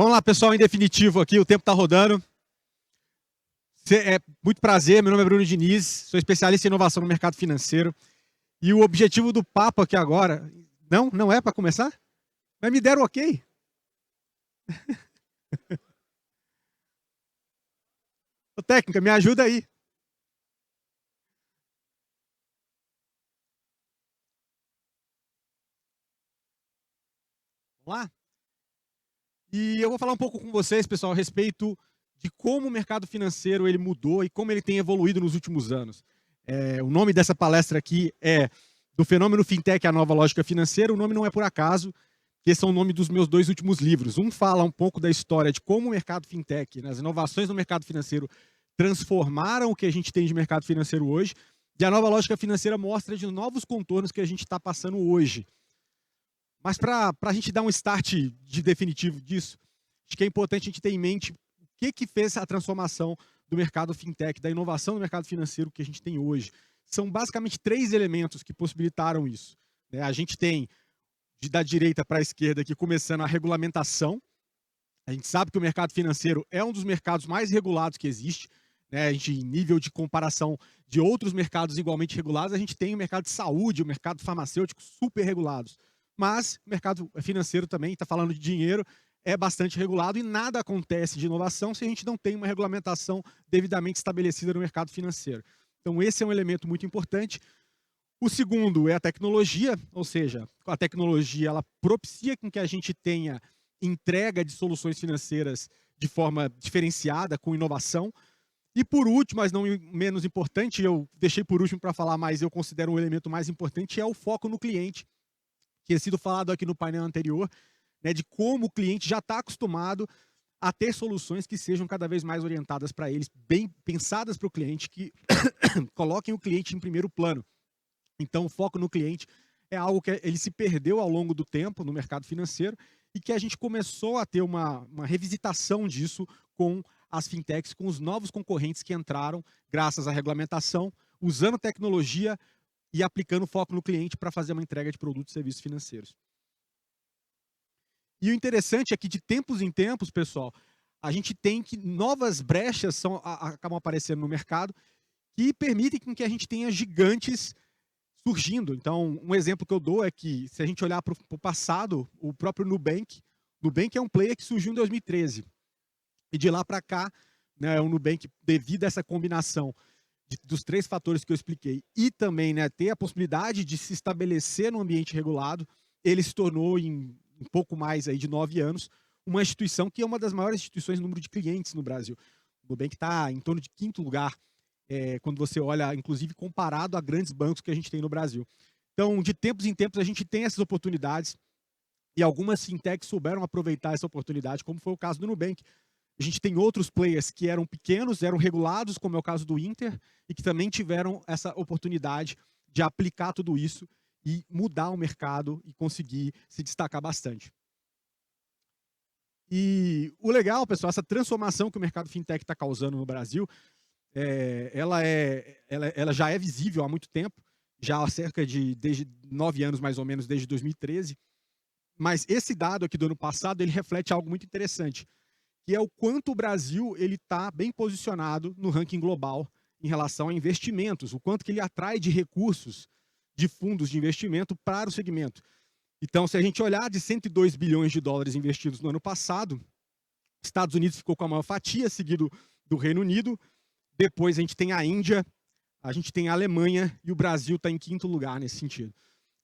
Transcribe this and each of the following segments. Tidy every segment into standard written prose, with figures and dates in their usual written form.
Vamos lá, pessoal, em definitivo aqui, o tempo está rodando. É muito prazer, meu nome é Bruno Diniz, sou especialista em inovação no mercado financeiro. E o objetivo do papo aqui agora... Não é para começar? Mas me deram ok. Ô, técnica, me ajuda aí. Vamos lá? E eu vou falar um pouco com vocês, pessoal, a respeito de como o mercado financeiro ele mudou e como ele tem evoluído nos últimos anos. O nome dessa palestra aqui é Do Fenômeno Fintech à Nova Lógica Financeira. O nome não é por acaso, que esse é o nome dos meus dois últimos livros. Um fala um pouco da história de como o mercado fintech, as inovações no mercado financeiro transformaram o que a gente tem de mercado financeiro hoje, e a Nova Lógica Financeira mostra de novos contornos que a gente está passando hoje. Mas para a gente dar um start de definitivo disso, acho que é importante a gente ter em mente o que fez a transformação do mercado fintech, da inovação do mercado financeiro que a gente tem hoje. São basicamente 3 elementos que possibilitaram isso. A gente tem, da direita para a esquerda, aqui começando a regulamentação. A gente sabe que o mercado financeiro é um dos mercados mais regulados que existe. A gente, em nível de comparação de outros mercados igualmente regulados, a gente tem o mercado de saúde, o mercado farmacêutico super regulados. Mas o mercado financeiro também, está falando de dinheiro, é bastante regulado e nada acontece de inovação se a gente não tem uma regulamentação devidamente estabelecida no mercado financeiro. Então esse é um elemento muito importante. O segundo é a tecnologia, ou seja, a tecnologia ela propicia com que a gente tenha entrega de soluções financeiras de forma diferenciada, com inovação. E por último, mas não menos importante, eu deixei por último para falar, mas eu considero um elemento mais importante, é o foco no cliente, que tem sido falado aqui no painel anterior, de como o cliente já está acostumado a ter soluções que sejam cada vez mais orientadas para eles, bem pensadas para o cliente, que coloquem o cliente em primeiro plano. Então, o foco no cliente é algo que ele se perdeu ao longo do tempo no mercado financeiro e que a gente começou a ter uma revisitação disso com as fintechs, com os novos concorrentes que entraram graças à regulamentação, usando tecnologia e aplicando foco no cliente para fazer uma entrega de produtos e serviços financeiros. E o interessante é que, de tempos em tempos, pessoal, a gente tem que novas brechas acabam aparecendo no mercado que permitem que a gente tenha gigantes surgindo. Então, um exemplo que eu dou é que, se a gente olhar para o passado, o próprio Nubank é um player que surgiu em 2013. E de lá para cá, o Nubank, devido a essa combinação dos 3 fatores que eu expliquei, e também ter a possibilidade de se estabelecer num ambiente regulado, ele se tornou, em um pouco mais aí de 9 anos, uma instituição que é uma das maiores instituições no número de clientes no Brasil. O Nubank está em torno de 5º lugar, quando você olha, inclusive, comparado a grandes bancos que a gente tem no Brasil. Então, de tempos em tempos, a gente tem essas oportunidades e algumas fintechs souberam aproveitar essa oportunidade, como foi o caso do Nubank. A gente tem outros players que eram pequenos, eram regulados, como é o caso do Inter, e que também tiveram essa oportunidade de aplicar tudo isso e mudar o mercado e conseguir se destacar bastante. E o legal, pessoal, essa transformação que o mercado fintech está causando no Brasil, ela já é visível há muito tempo, já há desde 9 anos mais ou menos, desde 2013. Mas esse dado aqui do ano passado, ele reflete algo muito interessante, que é o quanto o Brasil ele está bem posicionado no ranking global em relação a investimentos, o quanto que ele atrai de recursos de fundos de investimento para o segmento. Então, se a gente olhar de 102 bilhões de dólares investidos no ano passado, Estados Unidos ficou com a maior fatia, seguido do Reino Unido. Depois a gente tem a Índia, a gente tem a Alemanha e o Brasil está em 5º lugar nesse sentido.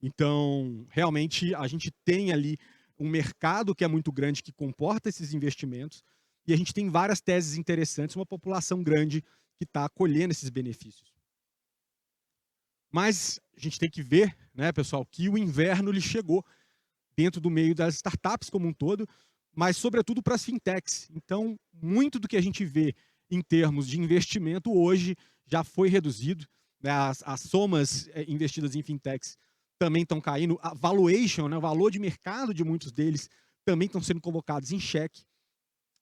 Então, realmente, a gente tem ali um mercado que é muito grande, que comporta esses investimentos, e a gente tem várias teses interessantes, uma população grande que está colhendo esses benefícios. Mas a gente tem que ver, pessoal, que o inverno ele chegou dentro do meio das startups como um todo, mas sobretudo para as fintechs. Então, muito do que a gente vê em termos de investimento hoje já foi reduzido. As somas investidas em fintechs também estão caindo. A valuation, o valor de mercado de muitos deles também estão sendo colocados em xeque.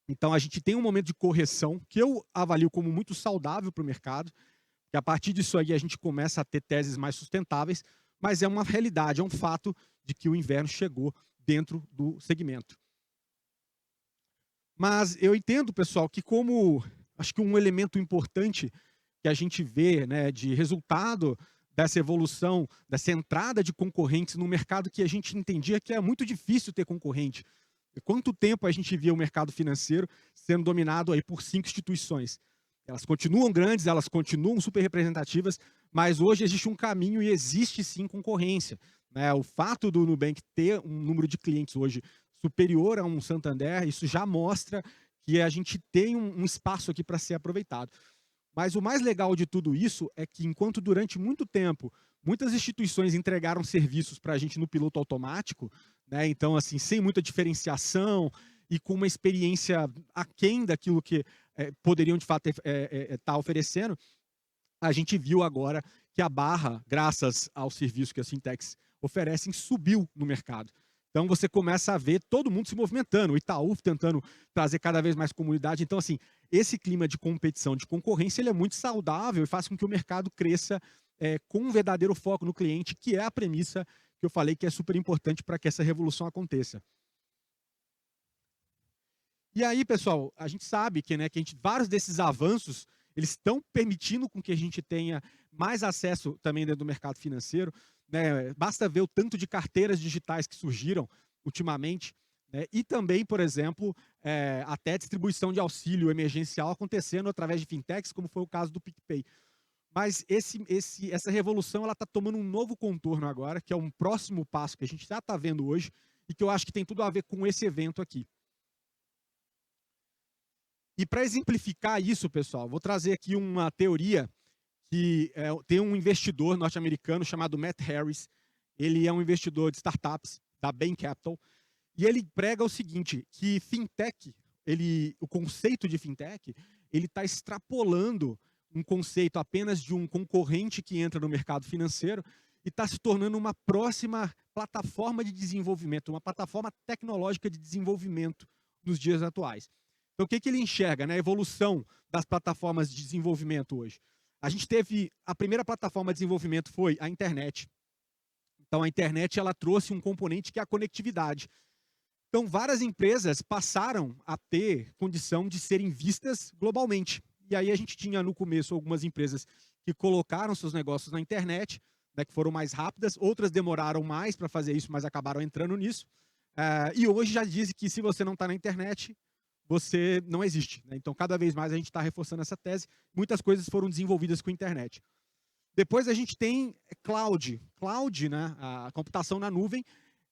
Então, a gente tem um momento de correção que eu avalio como muito saudável para o mercado, que a partir disso aí a gente começa a ter teses mais sustentáveis, mas é uma realidade, é um fato de que o inverno chegou dentro do segmento. Mas eu entendo, pessoal, que como acho que um elemento importante que a gente vê, né, de resultado dessa evolução, dessa entrada de concorrentes no mercado que a gente entendia que é muito difícil ter concorrente. E quanto tempo a gente via o mercado financeiro sendo dominado aí por 5 instituições? Elas continuam grandes, elas continuam super representativas, mas hoje existe um caminho e existe sim concorrência, né? O fato do Nubank ter um número de clientes hoje superior a um Santander, isso já mostra que a gente tem um espaço aqui para ser aproveitado. Mas o mais legal de tudo isso é que, enquanto durante muito tempo muitas instituições entregaram serviços para a gente no piloto automático, né, então, assim, sem muita diferenciação e com uma experiência aquém daquilo que poderiam de fato estar oferecendo, a gente viu agora que a barra, graças ao serviço que as fintechs oferecem, subiu no mercado. Então você começa a ver todo mundo se movimentando, o Itaú tentando trazer cada vez mais comunidade. Então, assim, esse clima de competição, de concorrência, ele é muito saudável e faz com que o mercado cresça com um verdadeiro foco no cliente, que é a premissa que eu falei que é super importante para que essa revolução aconteça. E aí, pessoal, a gente sabe que, né, vários desses avanços eles estão permitindo com que a gente tenha mais acesso também dentro do mercado financeiro. Né? Basta ver o tanto de carteiras digitais que surgiram ultimamente. Né? E também, por exemplo, até distribuição de auxílio emergencial acontecendo através de fintechs, como foi o caso do PicPay. Mas essa revolução está tomando um novo contorno agora, que é um próximo passo que a gente já está vendo hoje e que eu acho que tem tudo a ver com esse evento aqui. E para exemplificar isso, pessoal, vou trazer aqui uma teoria que tem um investidor norte-americano chamado Matt Harris. Ele é um investidor de startups da Bain Capital. E ele prega o seguinte, que fintech, o conceito de fintech, ele está extrapolando um conceito apenas de um concorrente que entra no mercado financeiro e está se tornando uma próxima plataforma de desenvolvimento, uma plataforma tecnológica de desenvolvimento nos dias atuais. Então, o que ele enxerga, né? A evolução das plataformas de desenvolvimento hoje. A gente teve, a primeira plataforma de desenvolvimento foi a internet. Então, a internet ela trouxe um componente que é a conectividade. Então, várias empresas passaram a ter condição de serem vistas globalmente. E aí a gente tinha no começo algumas empresas que colocaram seus negócios na internet, né, que foram mais rápidas, outras demoraram mais para fazer isso, mas acabaram entrando nisso. E hoje já dizem que se você não está na internet, você não existe. Né? Então, cada vez mais a gente está reforçando essa tese. Muitas coisas foram desenvolvidas com a internet. Depois a gente tem cloud. Cloud, né, a computação na nuvem,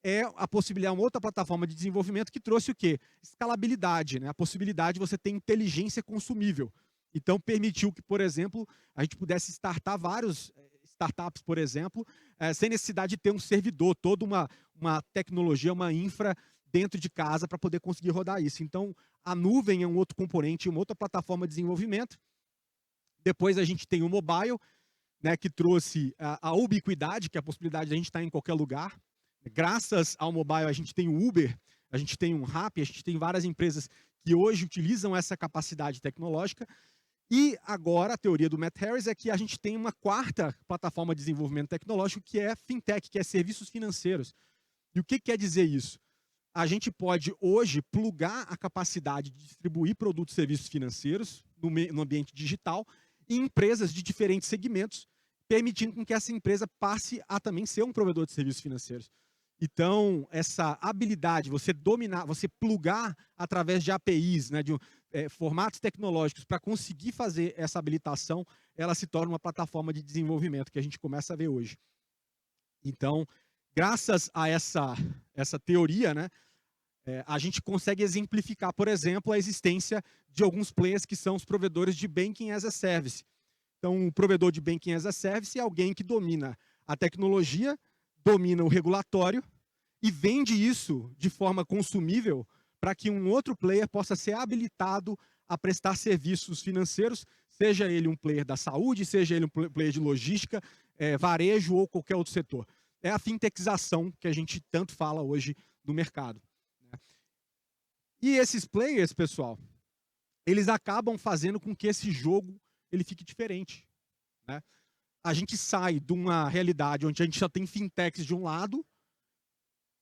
é a possibilidade, uma outra plataforma de desenvolvimento que trouxe o quê? Escalabilidade, né? A possibilidade de você ter inteligência consumível. Então, permitiu que, por exemplo, a gente pudesse startar vários startups, por exemplo, sem necessidade de ter um servidor, toda uma tecnologia, uma infra dentro de casa para poder conseguir rodar isso. Então, a nuvem é um outro componente, uma outra plataforma de desenvolvimento. Depois a gente tem o mobile, né, que trouxe a ubiquidade, que é a possibilidade de a gente estar em qualquer lugar. Graças ao mobile, a gente tem o Uber, a gente tem um Rappi, a gente tem várias empresas que hoje utilizam essa capacidade tecnológica. E agora, a teoria do Matt Harris é que a gente tem uma quarta plataforma de desenvolvimento tecnológico, que é fintech, que é serviços financeiros. E o que quer dizer isso? A gente pode hoje plugar a capacidade de distribuir produtos e serviços financeiros no ambiente digital em empresas de diferentes segmentos, permitindo com que essa empresa passe a também ser um provedor de serviços financeiros. Então, essa habilidade, você dominar, você plugar através de APIs, né, de formatos tecnológicos para conseguir fazer essa habilitação, ela se torna uma plataforma de desenvolvimento que a gente começa a ver hoje. Então, graças a essa teoria, né, a gente consegue exemplificar, por exemplo, a existência de alguns players que são os provedores de Banking as a Service. Então, o provedor de Banking as a Service é alguém que domina a tecnologia, domina o regulatório e vende isso de forma consumível para que um outro player possa ser habilitado a prestar serviços financeiros, seja ele um player da saúde, seja ele um player de logística, varejo ou qualquer outro setor. É a fintechização que a gente tanto fala hoje no mercado. Né? E esses players, pessoal, eles acabam fazendo com que esse jogo ele fique diferente. Né? A gente sai de uma realidade onde a gente só tem fintechs de um lado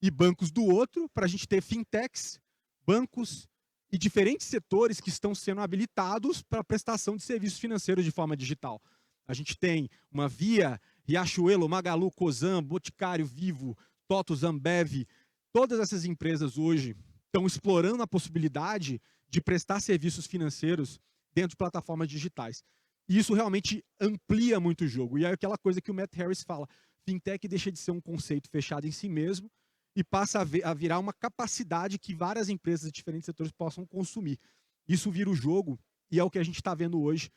e bancos do outro, para a gente ter fintechs, bancos e diferentes setores que estão sendo habilitados para a prestação de serviços financeiros de forma digital. A gente tem uma Via, Riachuelo, Magalu, Cosan, Boticário, Vivo, TOTUS, Ambev. Todas essas empresas hoje estão explorando a possibilidade de prestar serviços financeiros dentro de plataformas digitais. E isso realmente amplia muito o jogo. E é aquela coisa que o Matt Harris fala, fintech deixa de ser um conceito fechado em si mesmo e passa a virar uma capacidade que várias empresas de diferentes setores possam consumir. Isso vira o jogo e é o que a gente está vendo hoje,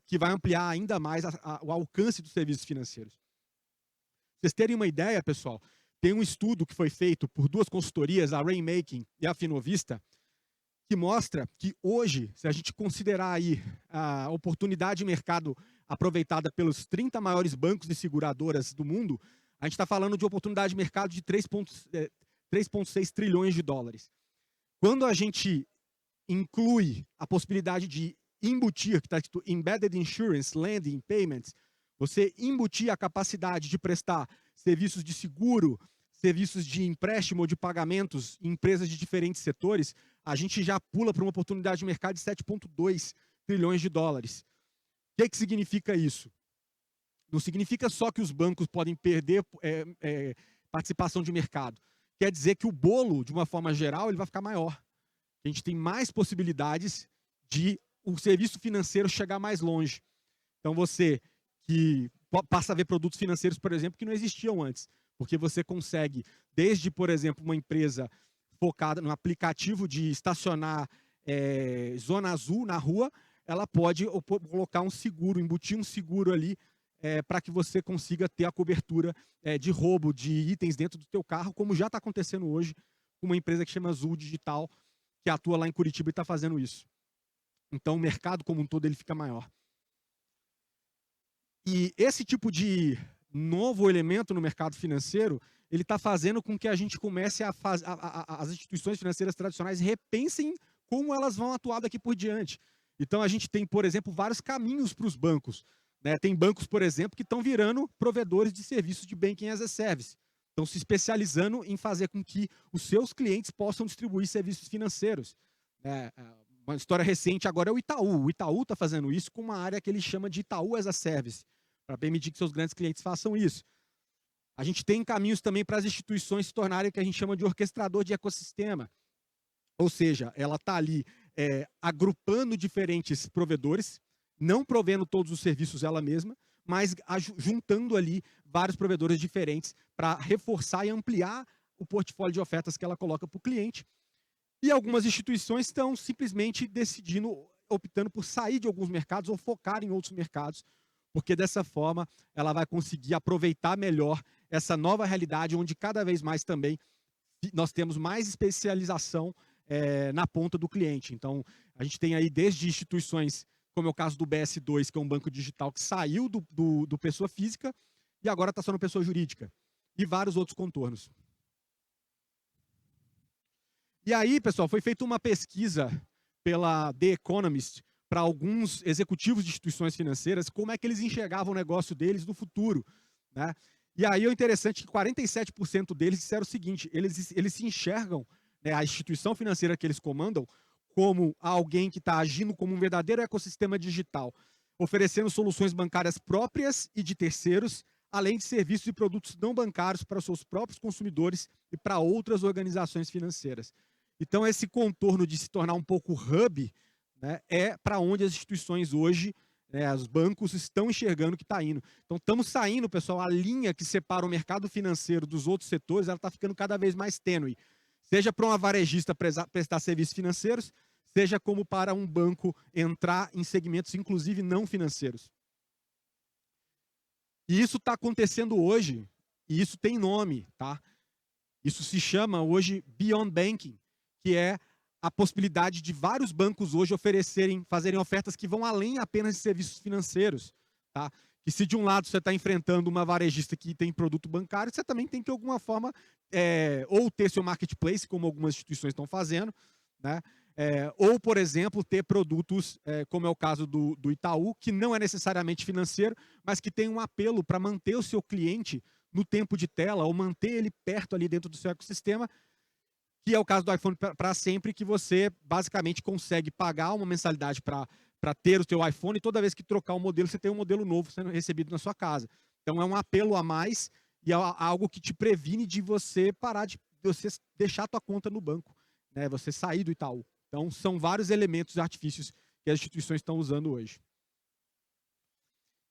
que vai ampliar ainda mais o alcance dos serviços financeiros. Pra vocês terem uma ideia, pessoal, tem um estudo que foi feito por duas consultorias, a Rainmaking e a Finovista, que mostra que hoje, se a gente considerar aí a oportunidade de mercado aproveitada pelos 30 maiores bancos e seguradoras do mundo, a gente está falando de oportunidade de mercado de 3,6 trilhões de dólares. Quando a gente inclui a possibilidade de embutir, que está escrito Embedded Insurance, Lending, Payments, você embutir a capacidade de prestar serviços de seguro, serviços de empréstimo ou de pagamentos em empresas de diferentes setores, a gente já pula para uma oportunidade de mercado de 7,2 trilhões de dólares. O que significa isso? Não significa só que os bancos podem perder participação de mercado. Quer dizer que o bolo, de uma forma geral, ele vai ficar maior. A gente tem mais possibilidades de o serviço financeiro chegar mais longe. Então, você que passa a ver produtos financeiros, por exemplo, que não existiam antes. Porque você consegue, desde, por exemplo, uma empresa focada no aplicativo de estacionar zona azul na rua, ela pode colocar um seguro, embutir um seguro ali para que você consiga ter a cobertura de roubo de itens dentro do teu carro, como já está acontecendo hoje com uma empresa que chama Azul Digital, que atua lá em Curitiba e está fazendo isso. Então, o mercado como um todo ele fica maior. E esse tipo de novo elemento no mercado financeiro, ele está fazendo com que a gente comece as instituições financeiras tradicionais repensem como elas vão atuar daqui por diante. Então, a gente tem, por exemplo, vários caminhos para os bancos. Né? Tem bancos, por exemplo, que estão virando provedores de serviços de banking as a service. Estão se especializando em fazer com que os seus clientes possam distribuir serviços financeiros. Uma história recente agora é o Itaú. O Itaú está fazendo isso com uma área que ele chama de Itaú as a Service, para permitir que seus grandes clientes façam isso. A gente tem caminhos também para as instituições se tornarem o que a gente chama de orquestrador de ecossistema. Ou seja, ela está ali agrupando diferentes provedores, não provendo todos os serviços ela mesma, mas juntando ali vários provedores diferentes para reforçar e ampliar o portfólio de ofertas que ela coloca para o cliente. E algumas instituições estão simplesmente optando por sair de alguns mercados ou focar em outros mercados, porque dessa forma ela vai conseguir aproveitar melhor essa nova realidade, onde cada vez mais também nós temos mais especialização na ponta do cliente. Então, a gente tem aí desde instituições, como é o caso do BS2, que é um banco digital que saiu do pessoa física e agora está só no pessoa jurídica, e vários outros contornos. E aí, pessoal, foi feita uma pesquisa pela The Economist para alguns executivos de instituições financeiras, como é que eles enxergavam o negócio deles no futuro. Né? E aí o interessante é que 47% deles disseram o seguinte, eles se enxergam, a instituição financeira que eles comandam, como alguém que está agindo como um verdadeiro ecossistema digital, oferecendo soluções bancárias próprias e de terceiros, além de serviços e produtos não bancários para os seus próprios consumidores e para outras organizações financeiras. Então, esse contorno de se tornar um pouco hub, né, é para onde as instituições hoje, os bancos estão enxergando que está indo. Então, estamos saindo, pessoal, a linha que separa o mercado financeiro dos outros setores, ela está ficando cada vez mais tênue. Seja para uma varejista prestar serviços financeiros, seja como para um banco entrar em segmentos, inclusive, não financeiros. E isso está acontecendo hoje, e isso tem nome, tá? Isso se chama hoje Beyond Banking, que é a possibilidade de vários bancos hoje fazerem ofertas que vão além apenas de serviços financeiros. Tá? Que se de um lado você está enfrentando uma varejista que tem produto bancário, você também tem que, de alguma forma, ou ter seu marketplace, como algumas instituições estão fazendo, né? Ou, por exemplo, ter produtos, como é o caso do Itaú, que não é necessariamente financeiro, mas que tem um apelo para manter o seu cliente no tempo de tela, ou manter ele perto ali dentro do seu ecossistema, que é o caso do iPhone para sempre, que você basicamente consegue pagar uma mensalidade para ter o seu iPhone e toda vez que trocar o modelo, você tem um modelo novo sendo recebido na sua casa. Então é um apelo a mais e é algo que te previne de você parar de você deixar a tua conta no banco, né? Você sair do Itaú. Então são vários elementos e artifícios que as instituições estão usando hoje.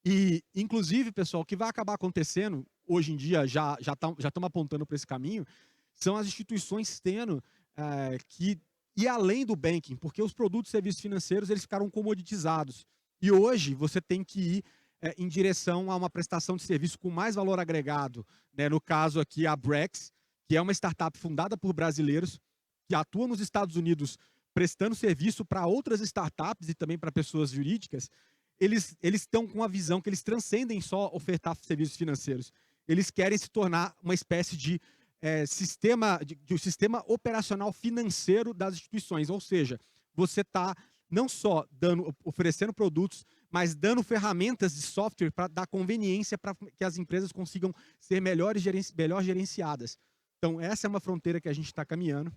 E, inclusive, pessoal, o que vai acabar acontecendo, hoje em dia, já estamos apontando para esse caminho, são as instituições tendo que ir além do banking, porque os produtos e serviços financeiros eles ficaram comoditizados. E hoje você tem que ir em direção a uma prestação de serviço com mais valor agregado. Né? No caso aqui, a Brex, que é uma startup fundada por brasileiros, que atua nos Estados Unidos prestando serviço para outras startups e também para pessoas jurídicas, eles estão com a visão que eles transcendem só ofertar serviços financeiros. Eles querem se tornar uma espécie de sistema operacional financeiro das instituições. Ou seja, você está não só oferecendo produtos, mas dando ferramentas de software para dar conveniência para que as empresas consigam ser melhor gerenciadas. Então, essa é uma fronteira que a gente está caminhando.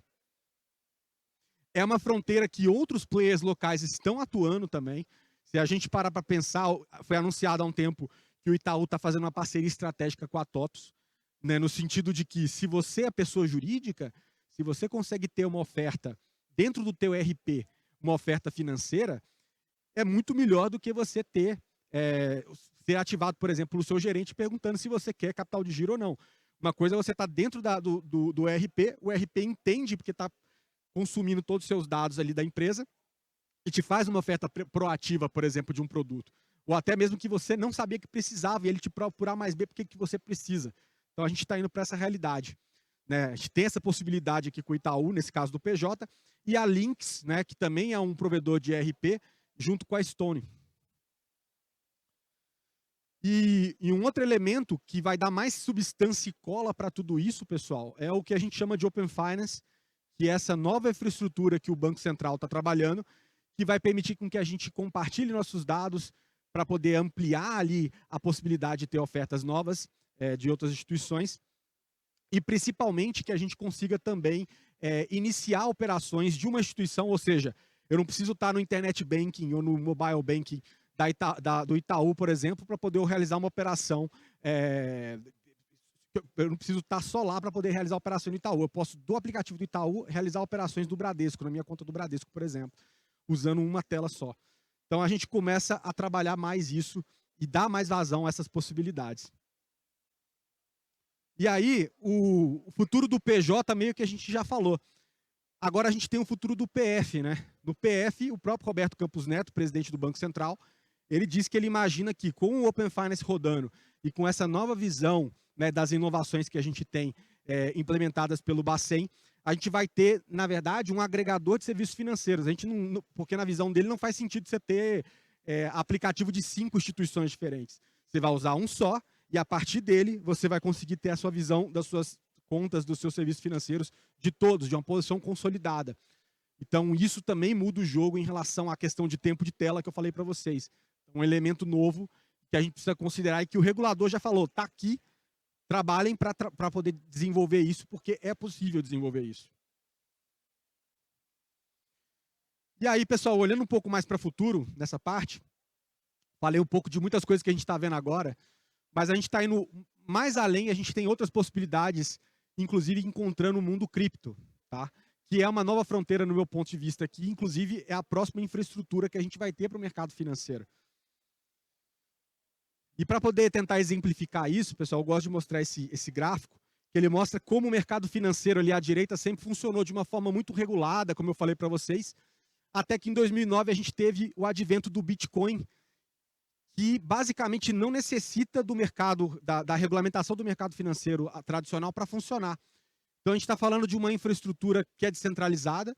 É uma fronteira que outros players locais estão atuando também. Se a gente parar para pensar, foi anunciado há um tempo que o Itaú está fazendo uma parceria estratégica com a TOTUS, né, no sentido de que se você é pessoa jurídica, se você consegue ter uma oferta dentro do teu RP, uma oferta financeira, é muito melhor do que você ser ativado, por exemplo, o seu gerente perguntando se você quer capital de giro ou não. Uma coisa é você estar dentro do RP, o RP entende porque está consumindo todos os seus dados ali da empresa e te faz uma oferta proativa, por exemplo, de um produto. Ou até mesmo que você não sabia que precisava e ele te procurar mais B porque que você precisa. Então a gente está indo para essa realidade. Né? A gente tem essa possibilidade aqui com o Itaú, nesse caso do PJ, e a Lynx, né, que também é um provedor de ERP, junto com a Stone. E um outro elemento que vai dar mais substância e cola para tudo isso, pessoal, é o que a gente chama de Open Finance, que é essa nova infraestrutura que o Banco Central está trabalhando, que vai permitir com que a gente compartilhe nossos dados para poder ampliar ali a possibilidade de ter ofertas novas de outras instituições e principalmente que a gente consiga também iniciar operações de uma instituição, ou seja, eu não preciso estar no internet banking ou no mobile banking do Itaú, por exemplo, para poder realizar uma operação. Eu não preciso estar só lá para poder realizar a operação do Itaú. Eu posso, do aplicativo do Itaú, realizar operações do Bradesco, na minha conta do Bradesco, por exemplo, usando uma tela só. Então a gente começa a trabalhar mais isso e dar mais vazão a essas possibilidades. E aí, o futuro do PJ meio que a gente já falou. Agora a gente tem o futuro do PF, né? No PF, o próprio Roberto Campos Neto, presidente do Banco Central, ele disse que ele imagina que com o Open Finance rodando e com essa nova visão, né, das inovações que a gente tem implementadas pelo Bacen, a gente vai ter, na verdade, um agregador de serviços financeiros. A gente porque na visão dele não faz sentido você ter aplicativo de 5 instituições diferentes. Você vai usar um só e a partir dele você vai conseguir ter a sua visão das suas contas, dos seus serviços financeiros, de todos, de uma posição consolidada. Então isso também muda o jogo em relação à questão de tempo de tela que eu falei para vocês. Um elemento novo que a gente precisa considerar e que o regulador já falou, está aqui, trabalhem para poder desenvolver isso, porque é possível desenvolver isso. E aí, pessoal, olhando um pouco mais para o futuro, nessa parte, falei um pouco de muitas coisas que a gente está vendo agora, mas a gente está indo mais além, a gente tem outras possibilidades, inclusive encontrando o mundo cripto, tá? Que é uma nova fronteira no meu ponto de vista aqui, inclusive é a próxima infraestrutura que a gente vai ter para o mercado financeiro. E para poder tentar exemplificar isso, pessoal, eu gosto de mostrar esse gráfico, que ele mostra como o mercado financeiro ali à direita sempre funcionou de uma forma muito regulada, como eu falei para vocês, até que em 2009 a gente teve o advento do Bitcoin, que basicamente não necessita do mercado, da regulamentação do mercado financeiro tradicional para funcionar. Então a gente está falando de uma infraestrutura que é descentralizada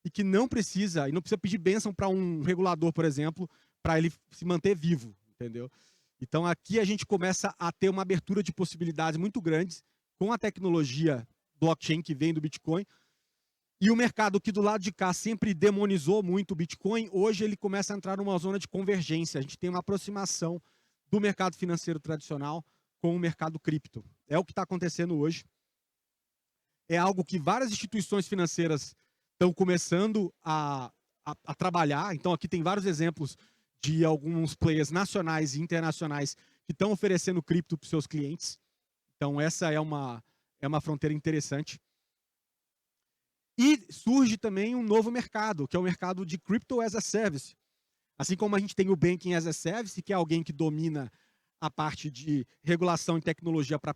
e que não precisa pedir bênção para um regulador, por exemplo, para ele se manter vivo, entendeu? Então aqui a gente começa a ter uma abertura de possibilidades muito grandes com a tecnologia blockchain que vem do Bitcoin. E o mercado que do lado de cá sempre demonizou muito o Bitcoin, hoje ele começa a entrar numa zona de convergência. A gente tem uma aproximação do mercado financeiro tradicional com o mercado cripto. É o que está acontecendo hoje. é algo que várias instituições financeiras estão começando a trabalhar. Então, aqui tem vários exemplos de alguns players nacionais e internacionais que estão oferecendo cripto para os seus clientes. Então, essa é uma fronteira interessante. E surge também um novo mercado, que é o mercado de Crypto as a Service. Assim como a gente tem o Banking as a Service, que é alguém que domina a parte de regulação e tecnologia para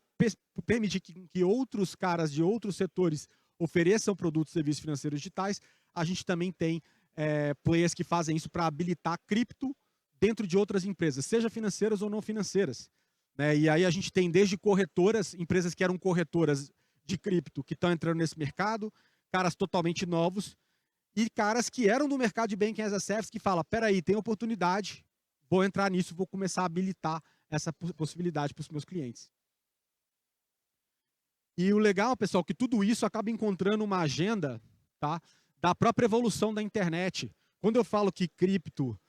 permitir que outros caras de outros setores ofereçam produtos e serviços financeiros digitais, a gente também tem players que fazem isso para habilitar cripto dentro de outras empresas, seja financeiras ou não financeiras. Né? E aí a gente tem desde corretoras, empresas que eram corretoras de cripto que estão entrando nesse mercado, caras totalmente novos, e caras que eram do mercado de Banking as a Service que falam, peraí, tem oportunidade, vou entrar nisso, vou começar a habilitar essa possibilidade para os meus clientes. E o legal, pessoal, que tudo isso acaba encontrando uma agenda, tá, da própria evolução da internet. Quando eu falo que cripto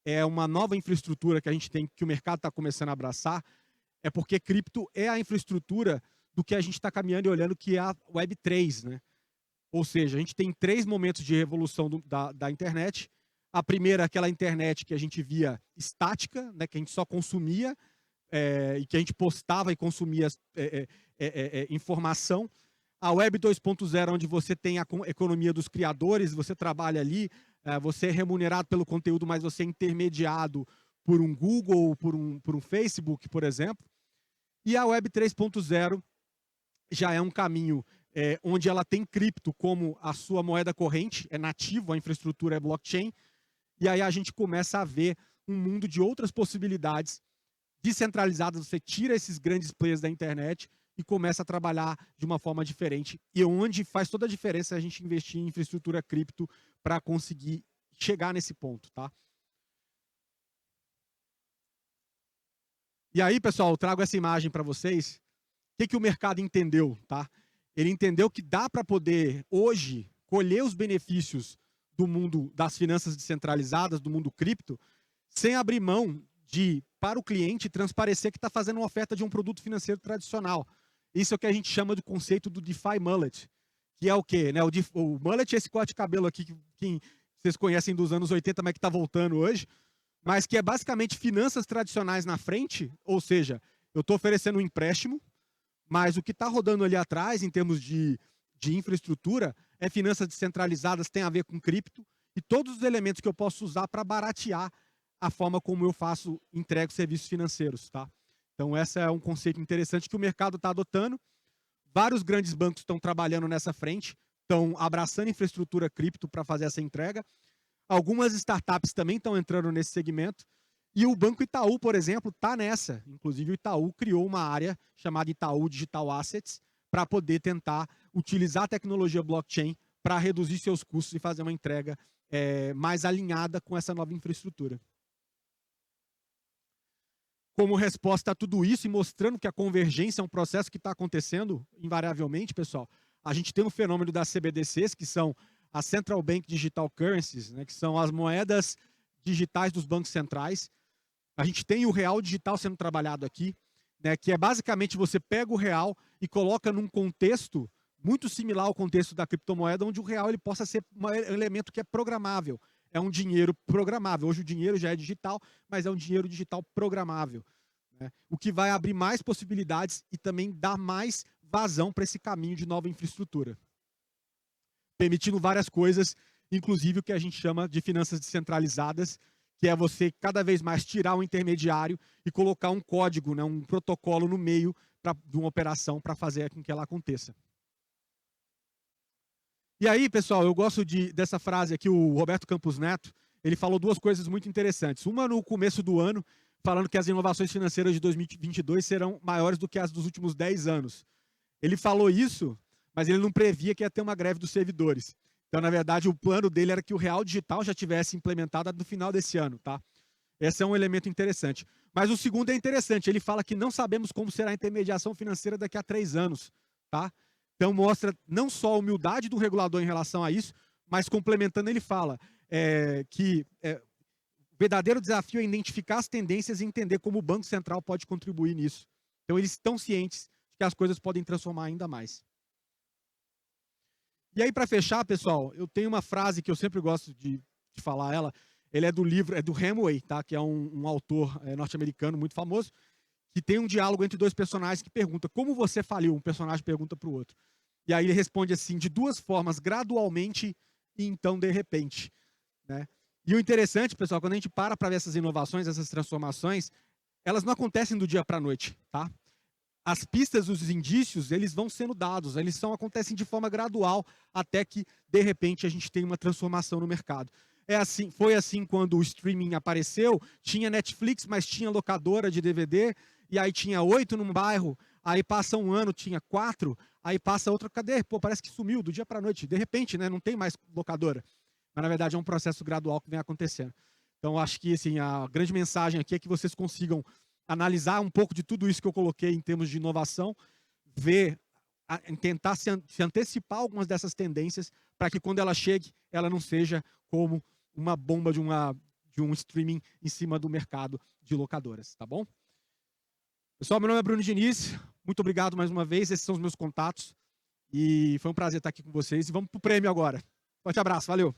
é uma nova infraestrutura que a gente tem, que o mercado está começando a abraçar, é porque cripto é a infraestrutura do que a gente está caminhando e olhando, que é a Web3, né? Ou seja, a gente tem 3 momentos de revolução da internet. A primeira, aquela internet que a gente via estática, né, que a gente só consumia, e que a gente postava e consumia informação. A Web 2.0, onde você tem a economia dos criadores, você trabalha ali, você é remunerado pelo conteúdo, mas você é intermediado por um Google, por um Facebook, por exemplo. E a Web 3.0 já é um caminho onde ela tem cripto como a sua moeda corrente, é nativo, a infraestrutura é blockchain, e aí a gente começa a ver um mundo de outras possibilidades descentralizadas. Você tira esses grandes players da internet e começa a trabalhar de uma forma diferente, e onde faz toda a diferença a gente investir em infraestrutura cripto para conseguir chegar nesse ponto, tá? E aí, pessoal, eu trago essa imagem para vocês. O que o mercado entendeu, tá? Ele entendeu que dá para poder, hoje, colher os benefícios do mundo das finanças descentralizadas, do mundo cripto, sem abrir mão de, para o cliente, transparecer que está fazendo uma oferta de um produto financeiro tradicional. Isso é o que a gente chama do conceito do DeFi Mullet, que é o quê? Né? O Mullet é esse corte de cabelo aqui que vocês conhecem dos anos 80, mas que está voltando hoje, mas que é basicamente finanças tradicionais na frente, ou seja, eu estou oferecendo um empréstimo, mas o que está rodando ali atrás, em termos de infraestrutura, é finanças descentralizadas, tem a ver com cripto, e todos os elementos que eu posso usar para baratear a forma como eu entrego serviços financeiros. Tá? Então, esse é um conceito interessante que o mercado está adotando. Vários grandes bancos estão trabalhando nessa frente, estão abraçando infraestrutura cripto para fazer essa entrega. Algumas startups também estão entrando nesse segmento. E o Banco Itaú, por exemplo, está nessa. Inclusive, o Itaú criou uma área chamada Itaú Digital Assets para poder tentar utilizar a tecnologia blockchain para reduzir seus custos e fazer uma entrega mais alinhada com essa nova infraestrutura. Como resposta a tudo isso e mostrando que a convergência é um processo que está acontecendo invariavelmente, pessoal, a gente tem um fenômeno das CBDCs, que são as Central Bank Digital Currencies, né, que são as moedas digitais dos bancos centrais. A gente tem o real digital sendo trabalhado aqui, né, que é basicamente você pega o real e coloca num contexto muito similar ao contexto da criptomoeda, onde o real ele possa ser um elemento que é programável. É um dinheiro programável. Hoje o dinheiro já é digital, mas é um dinheiro digital programável. Né? O que vai abrir mais possibilidades e também dar mais vazão para esse caminho de nova infraestrutura. Permitindo várias coisas, inclusive o que a gente chama de finanças descentralizadas, que é você cada vez mais tirar o intermediário e colocar um código, né, um protocolo no meio de uma operação para fazer com que ela aconteça. E aí, pessoal, eu gosto dessa frase aqui, o Roberto Campos Neto, ele falou 2 coisas muito interessantes. Uma no começo do ano, falando que as inovações financeiras de 2022 serão maiores do que as dos últimos 10 anos. Ele falou isso, mas ele não previa que ia ter uma greve dos servidores. Então, na verdade, o plano dele era que o real digital já tivesse implementado no final desse ano, tá? Esse é um elemento interessante. Mas o segundo é interessante, ele fala que não sabemos como será a intermediação financeira daqui a 3 anos, tá? Então, mostra não só a humildade do regulador em relação a isso, mas complementando, ele fala que o verdadeiro desafio é identificar as tendências e entender como o Banco Central pode contribuir nisso. Então, eles estão cientes de que as coisas podem transformar ainda mais. E aí, para fechar, pessoal, eu tenho uma frase que eu sempre gosto de falar ela. Ele é do livro, é do Hemingway, tá? Que é um autor norte-americano muito famoso, que tem um diálogo entre dois personagens que pergunta como você faliu. Um personagem pergunta para o outro. E aí ele responde assim, de duas formas, gradualmente e então de repente. Né? E o interessante, pessoal, quando a gente para ver essas inovações, essas transformações, elas não acontecem do dia para a noite, tá? As pistas, os indícios, eles vão sendo dados, acontecem de forma gradual até que, de repente, a gente tem uma transformação no mercado. Foi assim quando o streaming apareceu, tinha Netflix, mas tinha locadora de DVD, e aí tinha 8 num bairro, aí passa um ano, tinha 4, aí passa outra, cadê? Pô, parece que sumiu do dia para a noite, de repente, né, não tem mais locadora. Mas, na verdade, é um processo gradual que vem acontecendo. Então, acho que assim, a grande mensagem aqui é que vocês consigam analisar um pouco de tudo isso que eu coloquei em termos de inovação, tentar se antecipar algumas dessas tendências para que quando ela chegue, ela não seja como uma bomba de um streaming em cima do mercado de locadoras, tá bom? Pessoal, meu nome é Bruno Diniz, muito obrigado mais uma vez, esses são os meus contatos e foi um prazer estar aqui com vocês e vamos para o prêmio agora. Forte abraço, valeu!